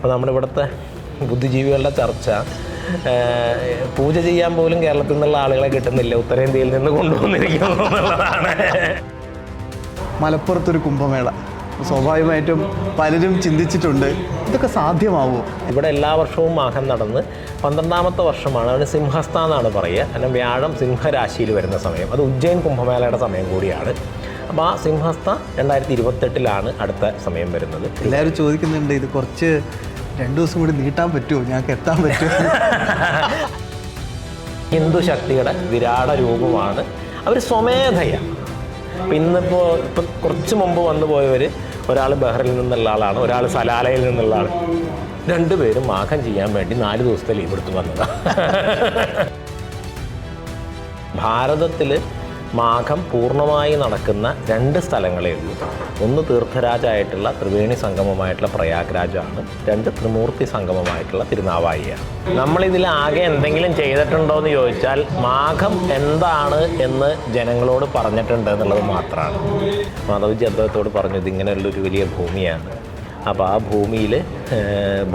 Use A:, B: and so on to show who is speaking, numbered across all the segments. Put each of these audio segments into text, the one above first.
A: അപ്പോൾ നമ്മുടെ ഇവിടുത്തെ ബുദ്ധിജീവികളുടെ ചർച്ച പൂജ ചെയ്യാൻ പോലും കേരളത്തിൽ നിന്നുള്ള ആളുകളെ കിട്ടുന്നില്ല, ഉത്തരേന്ത്യയിൽ നിന്ന് കൊണ്ടുവന്നിരിക്കുന്നു എന്നുള്ളതാണ്.
B: മലപ്പുറത്തൊരു കുംഭമേള സ്വാഭാവികമായിട്ടും പലരും ചിന്തിച്ചിട്ടുണ്ട്, ഇതൊക്കെ സാധ്യമാവുമോ?
A: ഇവിടെ എല്ലാ വർഷവും മാഘം നടന്ന് 12ാമത്തെ വർഷമാണ്. അതിന് സിംഹസ്ഥ എന്നാണ് പറയുക. കാരണം വ്യാഴം സിംഹരാശിയിൽ വരുന്ന സമയം, അത് ഉജ്ജയിൻ കുംഭമേളയുടെ സമയം കൂടിയാണ്. അപ്പോൾ ആ സിംഹസ്ഥ 2028 അടുത്ത സമയം വരുന്നത്.
B: എല്ലാവരും ചോദിക്കുന്നുണ്ട്, ഇത് കുറച്ച് 2 ദിവസം കൂടി നീട്ടാൻ പറ്റുമോ, ഞങ്ങൾക്ക് എത്താൻ പറ്റുമോ?
A: ഹിന്ദു ശക്തിയുടെ വിരാട രൂപമാണ് അവർ സ്വമേധയാണ്. അപ്പം ഇന്നിപ്പോൾ കുറച്ച് മുമ്പ് വന്നു പോയവർ, ഒരാൾ ബഹ്റിൽ നിന്നുള്ള ആളാണ്, ഒരാൾ സലാലയിൽ നിന്നുള്ള ആൾ, രണ്ടുപേരും മാഘം ചെയ്യാൻ വേണ്ടി 4 ദിവസത്തെ ലീവ് എടുത്ത് വന്നതാണ്. ഭാരതത്തിൽ മാഘം പൂർണ്ണമായി നടക്കുന്ന 2 സ്ഥലങ്ങളേ ഉള്ളൂ. ഒന്ന് തീർത്ഥരാജായിട്ടുള്ള ത്രിവേണി സംഗമമായിട്ടുള്ള പ്രയാഗ്രാജാണ്, 2 ത്രിമൂർത്തി സംഗമമായിട്ടുള്ള തിരുനാവായിയാണ്. നമ്മളിതിൽ ആകെ എന്തെങ്കിലും ചെയ്തിട്ടുണ്ടോ എന്ന് ചോദിച്ചാൽ മാഘം എന്താണ് എന്ന് ജനങ്ങളോട് പറഞ്ഞിട്ടുണ്ട് എന്നുള്ളത് മാത്രമാണ്. മാധവജി അദ്ദേഹത്തോട് പറഞ്ഞു, ഇതിങ്ങനെയുള്ളൊരു വലിയ ഭൂമിയാണ്, അപ്പോൾ ആ ഭൂമിയിൽ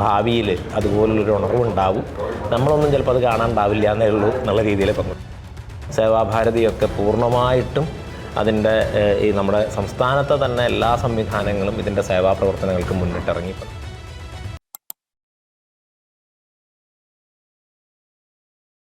A: ഭാവിയിൽ അതുപോലുള്ളൊരു ഉണർവുണ്ടാവും, നമ്മളൊന്നും ചിലപ്പോൾ അത് കാണാനുണ്ടാവില്ല എന്നേ ഉള്ളൂ എന്നുള്ള രീതിയിൽ പറഞ്ഞു. സേവാഭാരതിയൊക്കെ പൂർണ്ണമായിട്ടും അതിൻ്റെ ഈ നമ്മുടെ സംസ്ഥാനത്തെ തന്നെ എല്ലാ സംവിധാനങ്ങളും ഇതിൻ്റെ സേവാ പ്രവർത്തനങ്ങൾക്ക് മുന്നിട്ടിറങ്ങി.